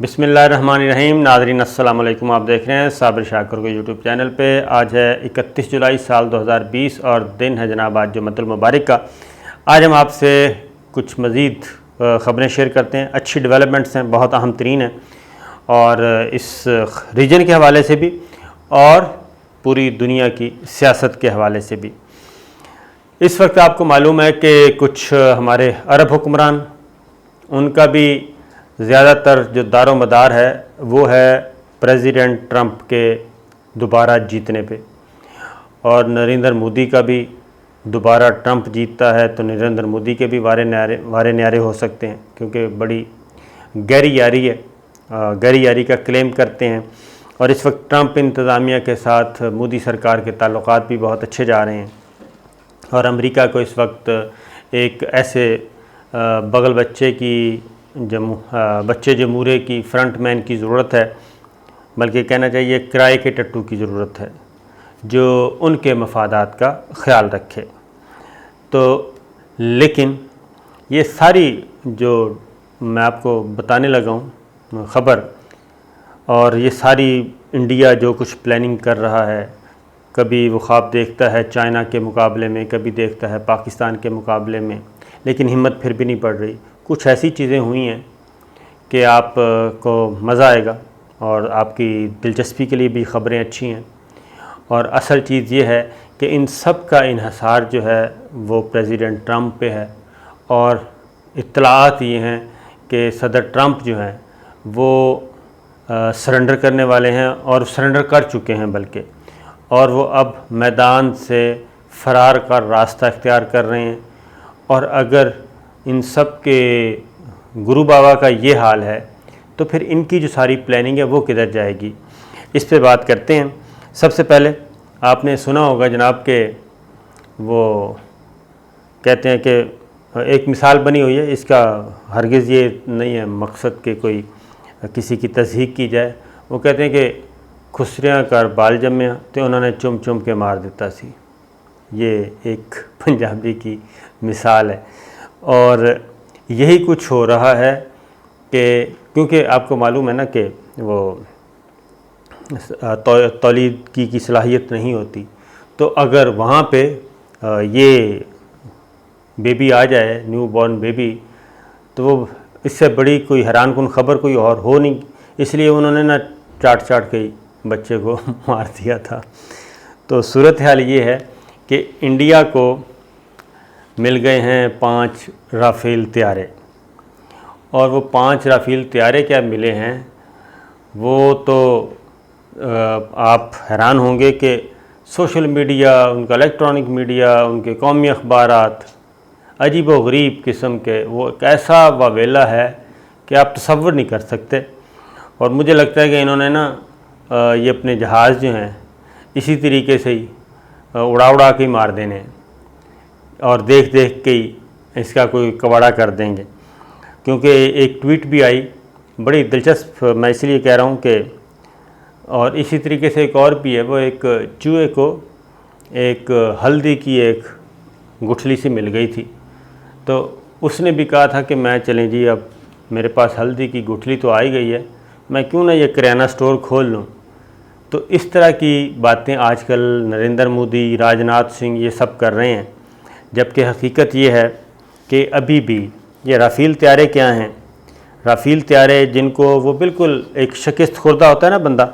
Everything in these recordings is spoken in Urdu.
بسم اللہ الرحمن الرحیم۔ ناظرین السلام علیکم، آپ دیکھ رہے ہیں صابر شاکر کو یوٹیوب چینل پہ۔ آج ہے 31 جولائی سال 2020 اور دن ہے جناب آج جمعۃ المبارک کا۔ آج ہم آپ سے کچھ مزید خبریں شیئر کرتے ہیں، اچھی ڈیولپمنٹس ہیں، بہت اہم ترین ہیں، اور اس ریجن کے حوالے سے بھی اور پوری دنیا کی سیاست کے حوالے سے بھی۔ اس وقت آپ کو معلوم ہے کہ کچھ ہمارے عرب حکمران، ان کا بھی زیادہ تر جو دار و مدار ہے وہ ہے پریزیڈنٹ ٹرمپ کے دوبارہ جیتنے پہ، اور نریندر مودی کا بھی دوبارہ ٹرمپ جیتتا ہے تو نریندر مودی کے بھی وارے نیارے ہو سکتے ہیں، کیونکہ بڑی گہری یاری ہے، گہری یاری کا کلیم کرتے ہیں۔ اور اس وقت ٹرمپ انتظامیہ کے ساتھ مودی سرکار کے تعلقات بھی بہت اچھے جا رہے ہیں، اور امریکہ کو اس وقت ایک ایسے بغل بچے کی بچے جمہوریے کی فرنٹ مین کی ضرورت ہے، بلکہ کہنا چاہیے کرائے کے ٹٹو کی ضرورت ہے جو ان کے مفادات کا خیال رکھے۔ تو لیکن یہ ساری جو میں آپ کو بتانے لگا ہوں خبر، اور یہ ساری انڈیا جو کچھ پلاننگ کر رہا ہے، کبھی وہ خواب دیکھتا ہے چائنا کے مقابلے میں، کبھی دیکھتا ہے پاکستان کے مقابلے میں، لیکن ہمت پھر بھی نہیں پڑ رہی۔ کچھ ایسی چیزیں ہوئی ہیں کہ آپ کو مزہ آئے گا، اور آپ کی دلچسپی کے لیے بھی خبریں اچھی ہیں، اور اصل چیز یہ ہے کہ ان سب کا انحصار جو ہے وہ پریزیڈنٹ ٹرمپ پہ ہے، اور اطلاعات یہ ہیں کہ صدر ٹرمپ جو ہیں وہ سرنڈر کرنے والے ہیں، اور سرنڈر کر چکے ہیں بلکہ، اور وہ اب میدان سے فرار کا راستہ اختیار کر رہے ہیں۔ اور اگر ان سب کے گرو بابا کا یہ حال ہے تو پھر ان کی جو ساری پلاننگ ہے وہ کدھر جائے گی، اس پہ بات کرتے ہیں۔ سب سے پہلے آپ نے سنا ہوگا جناب کہ وہ کہتے ہیں کہ ایک مثال بنی ہوئی ہے، اس کا ہرگز یہ نہیں ہے مقصد کہ کوئی کسی کی تصحیح کی جائے۔ وہ کہتے ہیں کہ خسریاں کر بال جمیا تو انہوں نے چم چم کے مار دیتا سی۔ یہ ایک پنجابی کی مثال ہے، اور یہی کچھ ہو رہا ہے کہ کیونکہ آپ کو معلوم ہے نا کہ وہ تولید کی صلاحیت نہیں ہوتی، تو اگر وہاں پہ یہ بیبی آ جائے، نیو بورن بیبی، تو وہ اس سے بڑی کوئی حیران کن خبر کوئی اور ہو نہیں، اس لیے انہوں نے نا چاٹ کے بچے کو مار دیا تھا۔ تو صورتحال یہ ہے کہ انڈیا کو مل گئے ہیں 5 رافیل طیارے، اور وہ 5 رافیل طیارے کیا ملے ہیں وہ تو آپ حیران ہوں گے کہ سوشل میڈیا، ان کا الیکٹرانک میڈیا، ان کے قومی اخبارات عجیب و غریب قسم کے، وہ ایک ایسا واویلا ہے کہ آپ تصور نہیں کر سکتے۔ اور مجھے لگتا ہے کہ انہوں نے نا یہ اپنے جہاز جو ہیں اسی طریقے سے ہی اڑا کے ہی مار دینے ہیں، اور دیکھ کے ہی اس کا کوئی کواڑا کر دیں گے۔ کیونکہ ایک ٹویٹ بھی آئی بڑی دلچسپ، میں اس لیے کہہ رہا ہوں کہ، اور اسی طریقے سے ایک اور بھی ہے، وہ ایک چوہے کو ایک ہلدی کی ایک گٹھلی سی مل گئی تھی، تو اس نے بھی کہا تھا کہ میں چلیں جی اب میرے پاس ہلدی کی گٹھلی تو آئی گئی ہے، میں کیوں نہ یہ کریانہ سٹور کھول لوں۔ تو اس طرح کی باتیں آج کل نریندر مودی، راجناتھ سنگھ یہ سب کر رہے ہیں، جبکہ حقیقت یہ ہے کہ ابھی بھی یہ رافیل طیارے کیا ہیں؟ رافیل طیارے جن کو وہ بالکل ایک شکست خوردہ ہوتا ہے نا بندہ،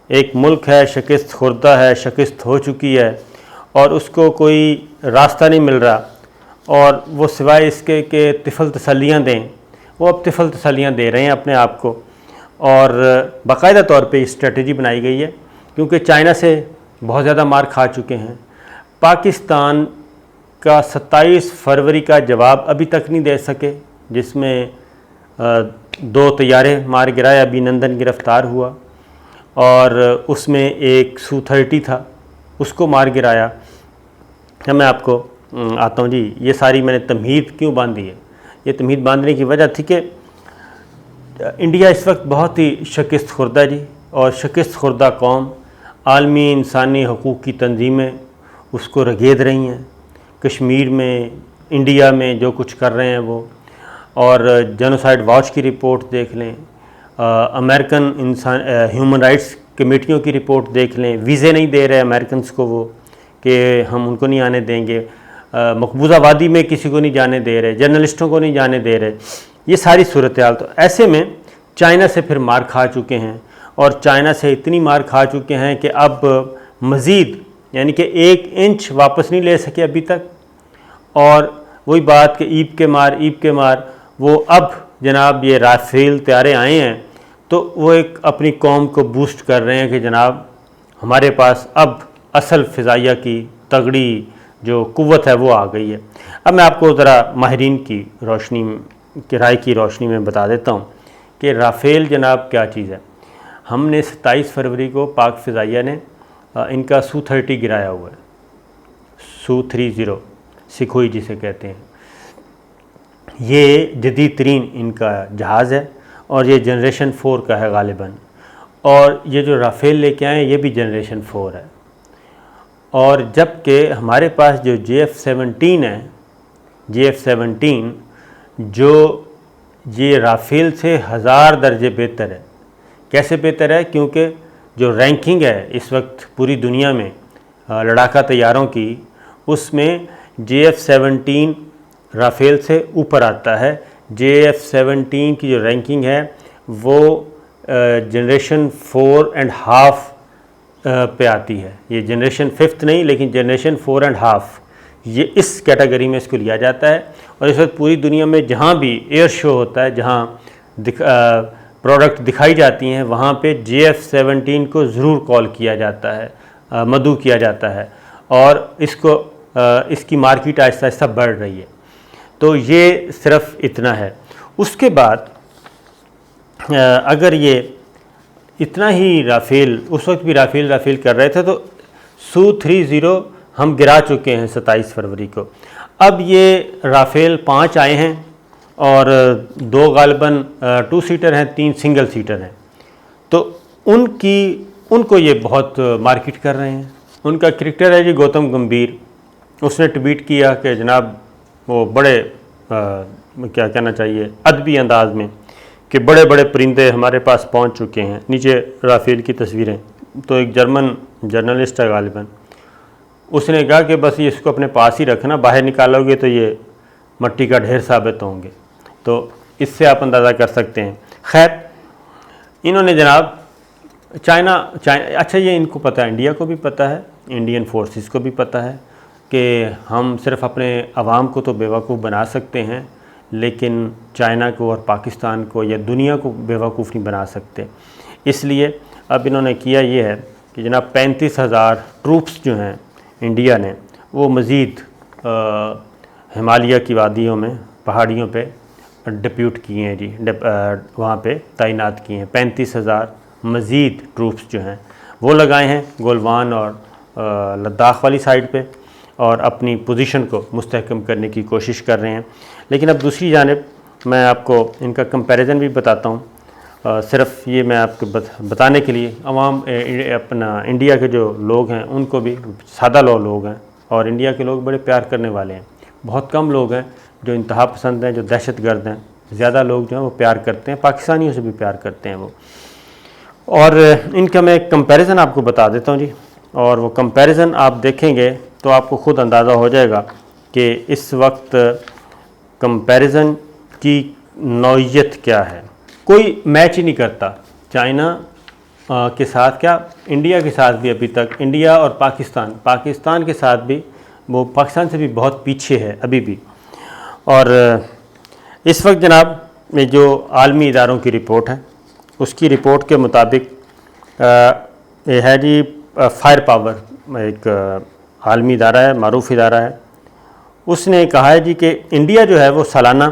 ایک ملک ہے شکست خوردہ ہے، شکست ہو چکی ہے، اور اس کو کوئی راستہ نہیں مل رہا، اور وہ سوائے اس کے کہ طفل تسلیاں دیں، وہ اب طفل تسلیاں دے رہے ہیں اپنے آپ کو، اور باقاعدہ طور پہ اسٹریٹجی بنائی گئی ہے، کیونکہ چائنا سے بہت زیادہ مار کھا چکے ہیں۔ پاکستان کا 27 فروری کا جواب ابھی تک نہیں دے سکے، جس میں 2 طیارے مار گرائے، ابھی نندن گرفتار ہوا، اور اس میں ایک سو-30 تھا، اس کو مار گرایا۔ میں آپ کو آتا ہوں جی، یہ ساری میں نے تمہید کیوں باندھی ہے؟ یہ تمہید باندھنے کی وجہ تھی کہ انڈیا اس وقت بہت ہی شکست خوردہ جی، اور شکست خوردہ قوم، عالمی انسانی حقوق کی تنظیمیں اس کو رگید رہی ہیں، کشمیر میں، انڈیا میں جو کچھ کر رہے ہیں وہ، اور جینوسائیڈ واچ کی رپورٹ دیکھ لیں، امریکن ہیومن رائٹس کمیٹیوں کی رپورٹ دیکھ لیں، ویزے نہیں دے رہے امریکنس کو وہ کہ ہم ان کو نہیں آنے دیں گے، مقبوضہ وادی میں کسی کو نہیں جانے دے رہے، جرنلسٹوں کو نہیں جانے دے رہے، یہ ساری صورتحال. تو ایسے میں چائنا سے پھر مار کھا چکے ہیں، اور چائنا سے اتنی مار کھا چکے ہیں کہ اب مزید یعنی کہ 1 انچ واپس نہیں لے سکے ابھی تک. اور وہی بات کہ ایب کے مار وہ اب جناب یہ رافیل طیارے آئے ہیں تو وہ ایک اپنی قوم کو بوسٹ کر رہے ہیں کہ جناب ہمارے پاس اب اصل فضائیہ کی تگڑی جو قوت ہے وہ آ گئی ہے. اب میں آپ کو ذرا ماہرین کی رائے کی روشنی میں بتا دیتا ہوں کہ رافیل جناب کیا چیز ہے. ہم نے 27 فروری کو پاک فضائیہ نے ان کا سو-30 گرایا ہوا ہے، سو-30 سکھوئی جسے کہتے ہیں. یہ جدید ترین ان کا جہاز ہے اور یہ جنریشن 4 کا ہے غالباً، اور یہ جو رافیل لے کے آئے ہیں یہ بھی جنریشن 4 ہے. اور جب کہ ہمارے پاس جو JF-17 ہے، JF-17 جو یہ رافیل سے 1000 درجے بہتر ہے. کیسے بہتر ہے؟ کیونکہ جو رینکنگ ہے اس وقت پوری دنیا میں لڑاکا طیاروں کی، اس میں JF-17 رافیل سے اوپر آتا ہے. JF-17 کی جو رینکنگ ہے وہ جنریشن 4.5 پہ آتی ہے. یہ جنریشن 5 نہیں لیکن جنریشن 4.5، یہ اس کیٹیگری میں اس کو لیا جاتا ہے. اور اس وقت پوری دنیا میں جہاں بھی ایئر شو ہوتا ہے، جہاں پروڈکٹ دکھائی جاتی ہیں، وہاں پہ JF-17 کو ضرور کال کیا جاتا ہے، مدعو کیا جاتا ہے، اور اس کی مارکیٹ آہستہ آہستہ بڑھ رہی ہے. تو یہ صرف اتنا ہے. اس کے بعد اگر یہ اتنا ہی رافیل، اس وقت بھی رافیل کر رہے تھے، تو سو-30 ہم گرا چکے ہیں 27 فروری کو. اب یہ رافیل 5 آئے ہیں اور 2 غالباً 2 سیٹر ہیں، 3 سنگل سیٹر ہیں. تو ان کو یہ بہت مارکیٹ کر رہے ہیں. ان کا کرکٹر ہے جی گوتم گمبھیر. اس نے ٹویٹ کیا کہ جناب وہ بڑے کیا کہنا چاہیے ادبی انداز میں کہ بڑے بڑے پرندے ہمارے پاس پہنچ چکے ہیں. نیچے رافیل کی تصویریں. تو ایک جرمن جرنلسٹ ہے غالباً، اس نے کہا کہ بس یہ اس کو اپنے پاس ہی رکھنا، باہر نکالو گے تو یہ مٹی کا ڈھیر ثابت ہوں گے. تو اس سے آپ اندازہ کر سکتے ہیں. خیر، انہوں نے جناب چائنا اچھا یہ ان کو پتہ ہے، انڈیا کو بھی پتہ ہے، انڈین فورسز کو بھی پتہ ہے کہ ہم صرف اپنے عوام کو تو بیوقوف بنا سکتے ہیں لیکن چائنا کو اور پاکستان کو یا دنیا کو بیوقوف نہیں بنا سکتے. اس لیے اب انہوں نے کیا یہ ہے کہ جناب 35,000 ٹروپس جو ہیں انڈیا نے وہ مزید ہمالیہ کی وادیوں میں، پہاڑیوں پہ ڈپیوٹ کیے ہیں جی، وہاں پہ تعینات کیے ہیں. 35,000 مزید ٹروپس جو ہیں وہ لگائے ہیں گولوان اور لداخ والی سائڈ پہ، اور اپنی پوزیشن کو مستحکم کرنے کی کوشش کر رہے ہیں. لیکن اب دوسری جانب میں آپ کو ان کا کمپیریزن بھی بتاتا ہوں، صرف یہ میں آپ کو بتانے کے لیے. عوام اپنا انڈیا کے جو لوگ ہیں ان کو بھی، سادہ لوگ ہیں، اور انڈیا کے لوگ بڑے پیار کرنے والے ہیں. بہت کم لوگ ہیں جو انتہا پسند ہیں، جو دہشت گرد ہیں. زیادہ لوگ جو ہیں وہ پیار کرتے ہیں، پاکستانیوں سے بھی پیار کرتے ہیں وہ. اور ان کا میں ایک کمپیریزن آپ کو بتا دیتا ہوں جی، اور وہ کمپیریزن آپ دیکھیں گے تو آپ کو خود اندازہ ہو جائے گا کہ اس وقت کمپیریزن کی نوعیت کیا ہے. کوئی میچ ہی نہیں کرتا چائنا کے ساتھ، کیا انڈیا کے ساتھ بھی. ابھی تک انڈیا اور پاکستان کے ساتھ بھی وہ پاکستان سے بھی بہت پیچھے ہے ابھی بھی. اور اس وقت جناب یہ جو عالمی اداروں کی رپورٹ ہے، اس کی رپورٹ کے مطابق یہ ہے جی فائر پاور، ایک عالمی ادارہ ہے، معروف ادارہ ہے. اس نے کہا ہے جی کہ انڈیا جو ہے وہ سالانہ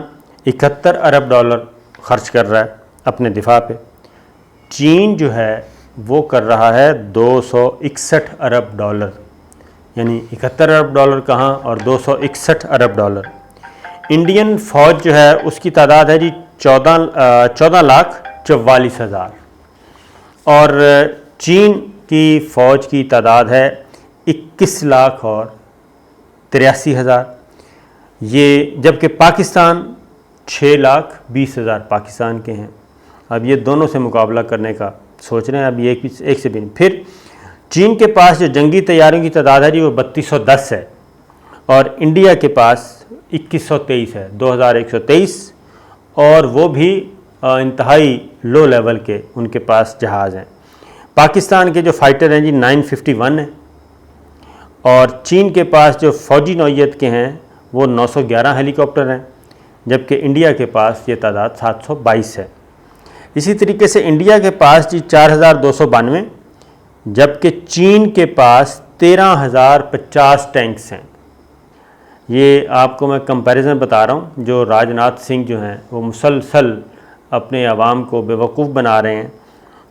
71 ارب ڈالر خرچ کر رہا ہے اپنے دفاع پہ. چین جو ہے وہ کر رہا ہے 261 ارب ڈالر، یعنی 71 ارب ڈالر کہاں اور 261 ارب ڈالر. انڈین فوج جو ہے اس کی تعداد ہے جی 14,44,000، اور چین کی فوج کی تعداد ہے 21,83,000. یہ جبکہ پاکستان 6,20,000 پاکستان کے ہیں، اب یہ دونوں سے مقابلہ کرنے کا سوچ رہے ہیں، اب یہ ایک سے بھی نہیں۔ پھر چین کے پاس جو جنگی طیاروں کی تعداد ہے جی وہ 3210 ہے، اور انڈیا کے پاس 2123 ہے، 2123، اور وہ بھی انتہائی لو لیول کے ان کے پاس جہاز ہیں۔ پاکستان کے جو فائٹر ہیں جی 951 ہیں، اور چین کے پاس جو فوجی نوعیت کے ہیں وہ 911 ہیلی کاپٹر ہیں، جبکہ انڈیا کے پاس یہ تعداد 722 ہے۔ اسی طریقے سے انڈیا کے پاس جی 4292، جبکہ چین کے پاس 13050 ٹینکس ہیں۔ یہ آپ کو میں کمپیریزن بتا رہا ہوں، جو راجناتھ سنگھ جو ہیں وہ مسلسل اپنے عوام کو بیوقوف بنا رہے ہیں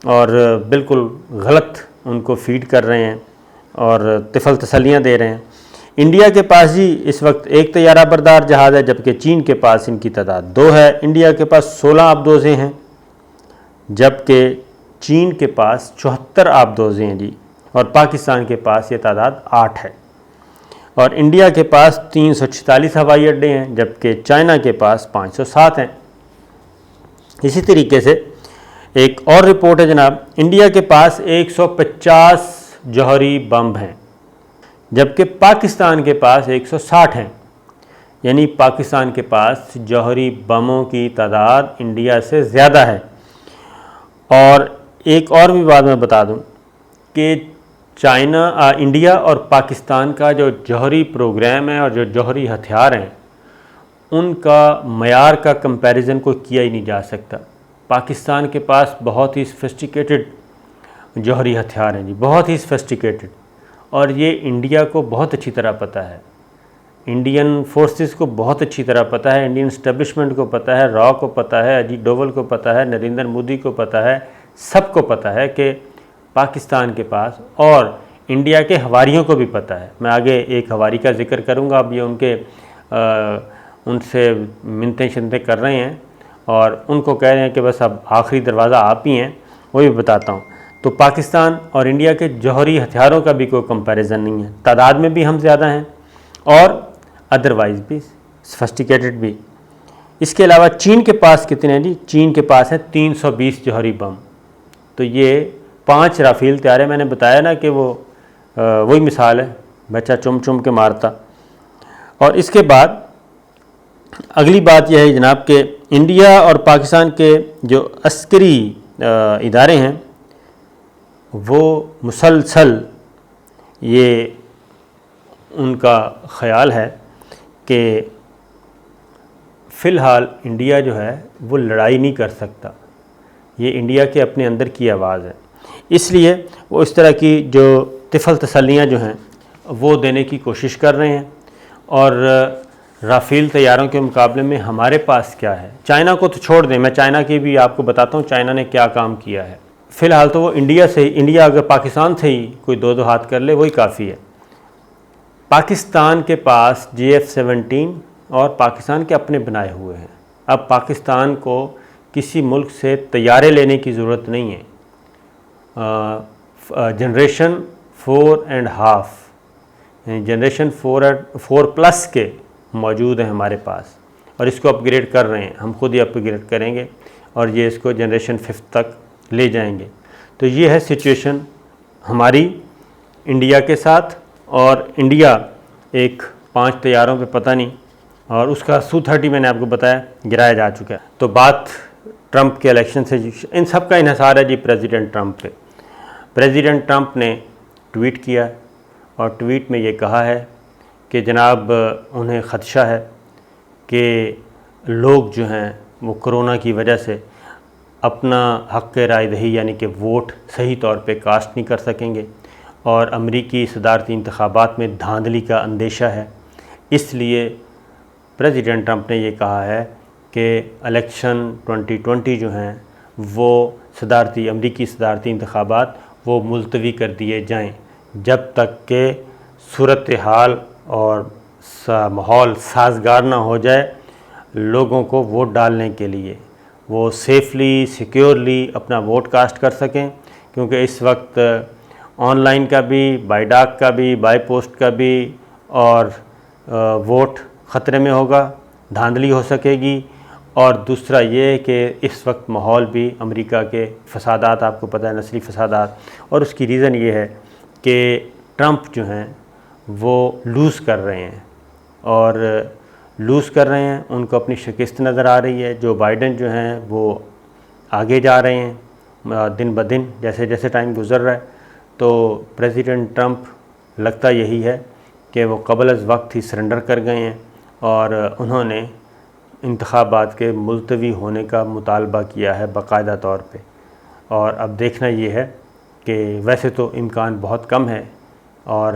اور بالکل غلط ان کو فیڈ کر رہے ہیں اور طفل تسلیاں دے رہے ہیں۔ انڈیا کے پاس جی اس وقت ایک طیارہ بردار جہاز ہے، جبکہ چین کے پاس ان کی تعداد 2 ہے۔ انڈیا کے پاس 16 آبدوزیں ہیں، جبکہ چین کے پاس 74 آبدوزیں ہیں جی، اور پاکستان کے پاس یہ تعداد 8 ہے۔ اور انڈیا کے پاس 346 ہوائی اڈے ہیں، جبکہ چائنا کے پاس 507 ہیں۔ اسی طریقے سے ایک اور رپورٹ ہے جناب، انڈیا کے پاس 150 جوہری بم ہیں، جبکہ پاکستان کے پاس 160 ہیں، یعنی پاکستان کے پاس جوہری بموں کی تعداد انڈیا سے زیادہ ہے۔ اور ایک اور بھی بات میں بتا دوں کہ انڈیا اور پاکستان کا جو جوہری پروگرام ہے اور جو جوہری ہتھیار ہیں ان کا معیار کا کمپیریزن کوئی کیا ہی نہیں جا سکتا۔ پاکستان کے پاس بہت ہی سفسٹیکیٹڈ جوہری ہتھیار ہیں جی، بہت ہی سفسٹیکیٹڈ، اور یہ انڈیا کو بہت اچھی طرح پتہ ہے، انڈین فورسز کو بہت اچھی طرح پتہ ہے، انڈین اسٹیبلشمنٹ کو پتہ ہے، را کو پتہ ہے، اجیت ڈوول کو پتہ ہے، نریندر مودی کو پتہ ہے، سب کو پتہ ہے کہ پاکستان کے پاس، اور انڈیا کے ہواریوں کو بھی پتہ ہے۔ میں آگے ایک ہواری کا ذکر کروں گا، اب یہ ان سے منتیں شنتیں کر رہے ہیں اور ان کو کہہ رہے ہیں کہ بس اب آخری دروازہ آپ ہی ہیں، وہ بھی بتاتا ہوں۔ تو پاکستان اور انڈیا کے جوہری ہتھیاروں کا بھی کوئی کمپیریزن نہیں ہے، تعداد میں بھی ہم زیادہ ہیں اور ادروائز بھی سفسٹیکیٹڈ بھی۔ اس کے علاوہ چین کے پاس کتنے ہیں جی؟ چین کے پاس ہے 320 جوہری بم۔ تو یہ 5 رافیل طیارے، میں نے بتایا نا کہ وہی مثال ہے، بچہ چم چم کے مارتا۔ اور اس کے بعد اگلی بات یہ ہے جناب کہ انڈیا اور پاکستان کے جو عسکری ادارے ہیں وہ مسلسل یہ ان کا خیال ہے کہ فی الحال انڈیا جو ہے وہ لڑائی نہیں کر سکتا، یہ انڈیا کے اپنے اندر کی آواز ہے، اس لیے وہ اس طرح کی جو طفل تسلیاں جو ہیں وہ دینے کی کوشش کر رہے ہیں۔ اور رافیل طیاروں کے مقابلے میں ہمارے پاس کیا ہے؟ چائنا کو تو چھوڑ دیں، میں چائنا کی بھی آپ کو بتاتا ہوں چائنا نے کیا کام کیا ہے۔ فی الحال تو وہ انڈیا اگر پاکستان سے ہی کوئی 2 ہاتھ کر لے وہی کافی ہے۔ پاکستان کے پاس JF-17 اور پاکستان کے اپنے بنائے ہوئے ہیں، اب پاکستان کو کسی ملک سے طیارے لینے کی ضرورت نہیں ہے۔ جنریشن 4.5 یعنی جنریشن 4+ کے موجود ہیں ہمارے پاس، اور اس کو اپ گریڈ کر رہے ہیں، ہم خود ہی اپ گریڈ کریں گے اور یہ اس کو جنریشن 5 تک لے جائیں گے۔ تو یہ ہے سچویشن ہماری انڈیا کے ساتھ، اور انڈیا ایک 5 طیاروں پہ پتہ نہیں، اور اس کا Su-30 میں نے آپ کو بتایا گرایا جا چکا ہے۔ تو بات ٹرمپ کے الیکشن سے ان سب کا انحصار ہے جی پریزیڈنٹ ٹرمپ پہ۔ پریزیڈنٹ ٹرمپ نے ٹویٹ کیا اور ٹویٹ میں یہ کہا ہے کہ جناب انہیں خدشہ ہے کہ لوگ جو ہیں وہ کرونا کی وجہ سے اپنا حق رائے دہی یعنی کہ ووٹ صحیح طور پہ کاسٹ نہیں کر سکیں گے، اور امریکی صدارتی انتخابات میں دھاندلی کا اندیشہ ہے۔ اس لیے پریزیڈنٹ ٹرمپ نے یہ کہا ہے کہ الیکشن 2020 جو ہیں وہ امریکی صدارتی انتخابات وہ ملتوی کر دیے جائیں جب تک کہ صورتحال اور ماحول سازگار نہ ہو جائے لوگوں کو ووٹ ڈالنے کے لیے، وہ سیفلی سیکیورلی اپنا ووٹ کاسٹ کر سکیں، کیونکہ اس وقت آن لائن کا بھی، بائی ڈاک کا بھی، بائی پوسٹ کا بھی، اور ووٹ خطرے میں ہوگا، دھاندلی ہو سکے گی، اور دوسرا یہ کہ اس وقت ماحول بھی امریکہ کے فسادات، آپ کو پتہ ہے نسلی فسادات، اور اس کی ریزن یہ ہے کہ ٹرمپ جو ہیں وہ لوز کر رہے ہیں، اور لوز کر رہے ہیں، ان کو اپنی شکست نظر آ رہی ہے۔ جو بائیڈن جو ہیں وہ آگے جا رہے ہیں دن بدن، جیسے جیسے ٹائم گزر رہا ہے، تو پریزیڈنٹ ٹرمپ لگتا یہی ہے کہ وہ قبل از وقت ہی سرنڈر کر گئے ہیں، اور انہوں نے انتخابات کے ملتوی ہونے کا مطالبہ کیا ہے باقاعدہ طور پہ۔ اور اب دیکھنا یہ ہے کہ ویسے تو امکان بہت کم ہے، اور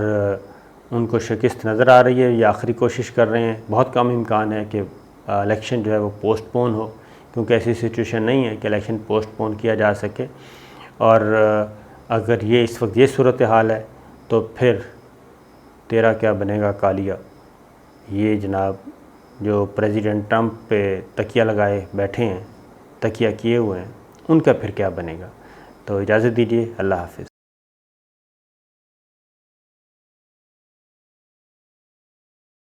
ان کو شکست نظر آ رہی ہے، یہ آخری کوشش کر رہے ہیں، بہت کم امکان ہے کہ الیکشن جو ہے وہ پوسٹ پون ہو، کیونکہ ایسی سچویشن نہیں ہے کہ الیکشن پوسٹ پون کیا جا سکے۔ اور اگر یہ اس وقت یہ صورتحال ہے تو پھر تیرا کیا بنے گا کالیا، یہ جناب جو پریزیڈنٹ ٹرمپ پہ تکیہ لگائے بیٹھے ہیں، تکیہ کیے ہوئے ہیں، ان کا پھر کیا بنے گا۔ تو اجازت دیجیے، اللہ حافظ۔